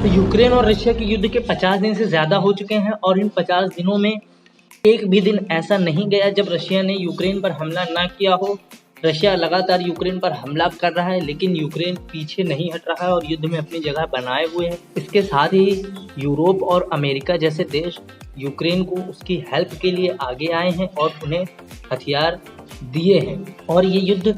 तो यूक्रेन और रशिया के युद्ध के 50 दिन से ज़्यादा हो चुके हैं और इन 50 दिनों में एक भी दिन ऐसा नहीं गया जब रशिया ने यूक्रेन पर हमला ना किया हो। रशिया लगातार यूक्रेन पर हमला कर रहा है, लेकिन यूक्रेन पीछे नहीं हट रहा है और युद्ध में अपनी जगह बनाए हुए है। इसके साथ ही यूरोप और अमेरिका जैसे देश यूक्रेन को उसकी हेल्प के लिए आगे आए हैं और उन्हें हथियार दिए हैं और ये युद्ध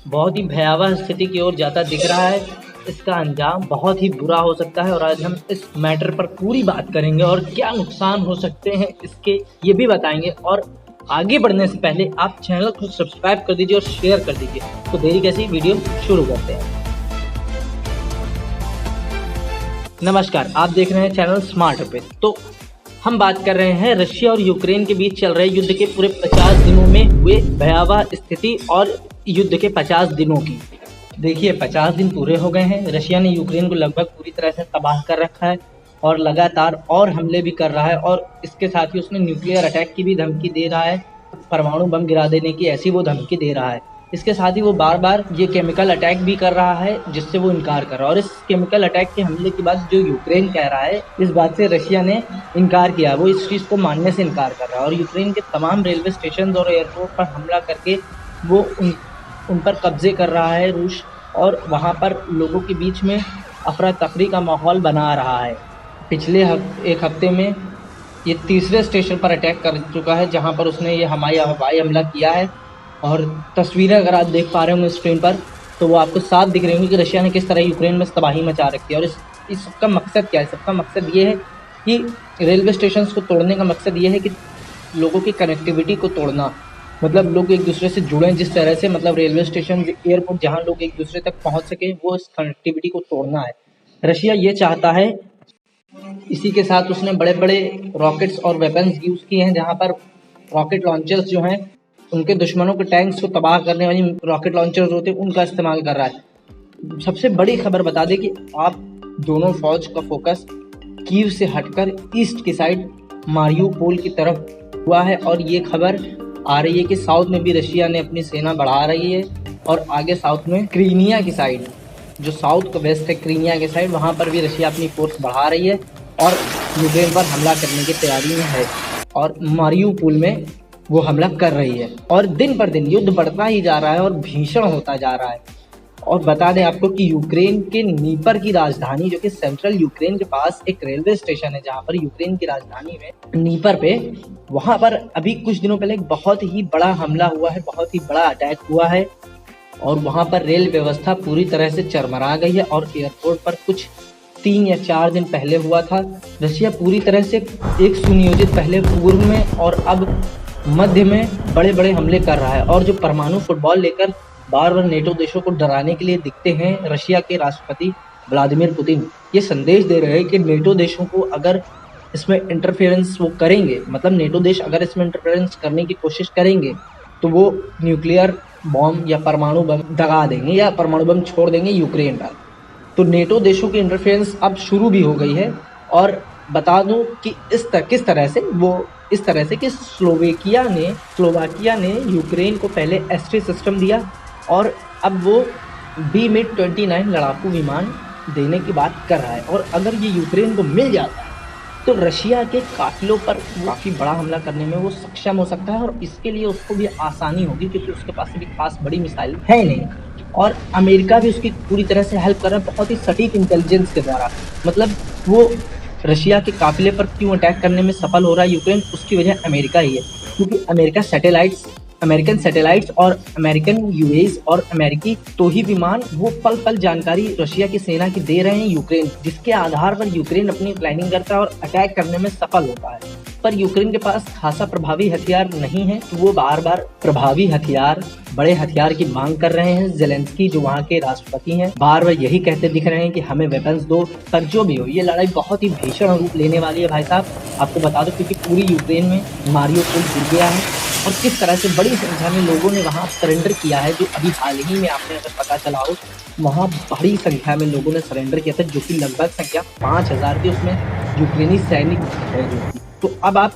बहुत ही भयावह स्थिति की ओर जाता दिख रहा है। इसका अंजाम बहुत ही बुरा हो सकता है और आज हम इस मैटर पर पूरी बात करेंगे और क्या नुकसान हो सकते हैं इसके ये भी बताएंगे। और आगे बढ़ने से पहले आप चैनल को सब्सक्राइब कर दीजिए और शेयर कर दीजिए। तो देरी कैसी, वीडियो शुरू करते हैं। नमस्कार, आप देख रहे हैं चैनल स्मार्ट पे। तो हम बात कर रहे हैं रशिया और यूक्रेन के बीच चल रहे युद्ध के पूरे 50 दिनों में हुए भयावह स्थिति और युद्ध के 50 दिनों की। देखिए 50 दिन पूरे हो गए हैं। रशिया ने यूक्रेन को लगभग पूरी तरह से तबाह कर रखा है और लगातार और हमले भी कर रहा है और इसके साथ ही उसने न्यूक्लियर अटैक की भी धमकी दे रहा है, परमाणु बम गिरा देने की ऐसी वो धमकी दे रहा है। इसके साथ ही वो बार बार ये केमिकल अटैक भी कर रहा है जिससे वो इनकार कर रहा है। और इस केमिकल अटैक के हमले के बाद जो यूक्रेन कह रहा है, इस बात से रशिया ने इनकार किया, वो इस चीज़ को मानने से इनकार कर रहा है और यूक्रेन के तमाम रेलवे स्टेशन और एयरपोर्ट पर हमला करके वो उन पर कब्जे कर रहा है रूस और वहाँ पर लोगों के बीच में अफरा तफरी का माहौल बना रहा है। पिछले एक हफ्ते में ये तीसरे स्टेशन पर अटैक कर चुका है जहाँ पर उसने ये हवाई हमला किया है। और तस्वीरें अगर आप देख पा रहे होंगे स्क्रीन पर तो वो आपको साफ दिख रही होंगी कि रशिया ने किस तरह यूक्रेन में तबाही मचा रखी है। और इस सबका मकसद क्या है? सबका मकसद ये है कि रेलवे स्टेशन को तोड़ने का मकसद ये है कि लोगों की कनेक्टिविटी को तोड़ना, मतलब लोग एक दूसरे से जुड़ें जिस तरह से, मतलब रेलवे स्टेशन, एयरपोर्ट, जहां लोग एक दूसरे तक पहुंच सके, वो इस कनेक्टिविटी को तोड़ना है। रशिया ये चाहता है। इसी के साथ उसने बड़े बड़े रॉकेट्स और वेपन्स यूज़ किए हैं, जहां पर रॉकेट लॉन्चर्स जो हैं उनके दुश्मनों के टैंक्स को तबाह करने वाली रॉकेट लॉन्चर्स होते हैं, उनका इस्तेमाल कर रहा है। सबसे बड़ी खबर बता दें कि आप दोनों फौज का फोकस कीव से हटकर ईस्ट की साइड मारियुपोल की तरफ हुआ है और ये खबर आ रही है कि साउथ में भी रशिया ने अपनी सेना बढ़ा रही है और आगे साउथ में क्रीमिया की साइड, जो साउथ का वेस्ट है क्रीमिया की साइड, वहाँ पर भी रशिया अपनी फोर्स बढ़ा रही है और यूक्रेन पर हमला करने की तैयारी में है और मारियुपोल में वो हमला कर रही है। और दिन पर दिन युद्ध बढ़ता ही जा रहा है और भीषण होता जा रहा है। और बता दें आपको कि यूक्रेन के नीपर की राजधानी, जो कि सेंट्रल यूक्रेन के पास एक रेलवे स्टेशन है जहां पर यूक्रेन की राजधानी में नीपर पे, वहां पर अभी कुछ दिनों पहले एक बहुत ही बड़ा हमला हुआ है, बहुत ही बड़ा अटैक हुआ है और वहां पर रेल व्यवस्था पूरी तरह से चरमरा गई है। और एयरपोर्ट पर कुछ 3 या 4 दिन पहले हुआ था। रशिया पूरी तरह से एक सुनियोजित पहले पूर्व में और अब मध्य में बड़े बड़े हमले कर रहा है। और जो परमाणु फुटबॉल लेकर बार बार नेटो देशों को डराने के लिए दिखते हैं रशिया के राष्ट्रपति व्लादिमीर पुतिन, ये संदेश दे रहे हैं कि नेटो देशों को अगर इसमें इंटरफेरेंस वो करेंगे, मतलब नेटो देश अगर इसमें इंटरफेरेंस करने की कोशिश करेंगे तो वो न्यूक्लियर बॉम्ब या परमाणु बम दगा देंगे या परमाणु बम छोड़ देंगे यूक्रेन पर। तो नेटो देशों की इंटरफेरेंस अब शुरू भी हो गई है। और बता दूं कि किस तरह से कि स्लोवाकिया ने यूक्रेन को पहले एस-3 सिस्टम दिया और अब वो B-29 लड़ाकू विमान देने की बात कर रहा है। और अगर ये यूक्रेन को मिल जाता है तो रशिया के काफिलों पर काफ़ी बड़ा हमला करने में वो सक्षम हो सकता है और इसके लिए उसको भी आसानी होगी क्योंकि उसके पास भी खास बड़ी मिसाइल है नहीं। और अमेरिका भी उसकी पूरी तरह से हेल्प कर रहा है, बहुत ही सटीक इंटेलिजेंस के द्वारा। मतलब वो रशिया के काफिले पर क्यों अटैक करने में सफल हो रहा है यूक्रेन, उसकी वजह अमेरिका ही है, क्योंकि अमेरिकन सैटेलाइट्स और अमेरिकन यूएस और अमेरिकी तो ही विमान वो पल पल जानकारी रशिया की सेना की दे रहे हैं यूक्रेन, जिसके आधार पर यूक्रेन अपनी प्लानिंग करता है और अटैक करने में सफल होता है। पर यूक्रेन के पास खासा प्रभावी हथियार नहीं है, तो वो बार बार प्रभावी हथियार, बड़े हथियार की मांग कर रहे हैं। ज़ेलेंस्की जो वहाँ के राष्ट्रपति हैं बार बार यही कहते दिख रहे हैं कि हमें वेपन्स दो। पर जो भी हो, ये लड़ाई बहुत ही भीषण रूप लेने वाली है भाई साहब। आपको बता दो क्योंकि पूरी यूक्रेन में मारियुपोल गिर गया है और किस तरह से बड़ी संख्या में लोगों ने वहाँ सरेंडर किया है। जो अभी हाल ही में आपने अगर पता चला हो, वहाँ बड़ी संख्या में लोगों ने सरेंडर किया था, जो कि लगभग संख्या 5000 की उसमें यूक्रेनी सैनिक है जो कि। तो अब आप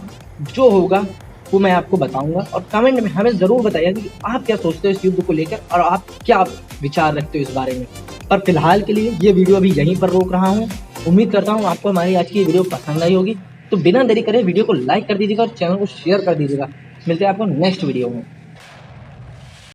जो होगा वो मैं आपको बताऊंगा और कमेंट में हमें ज़रूर बताइए कि आप क्या सोचते हो इस युद्ध को लेकर और आप क्या विचार रखते हो इस बारे में। पर फिलहाल के लिए ये वीडियो अभी यहीं पर रोक रहा हूँ। उम्मीद करता हूँ आपको हमारी आज की वीडियो पसंद आई होगी। तो बिना देरी करे वीडियो को लाइक कर दीजिएगा और चैनल को शेयर कर दीजिएगा। मिलते हैं आपको नेक्स्ट वीडियो में।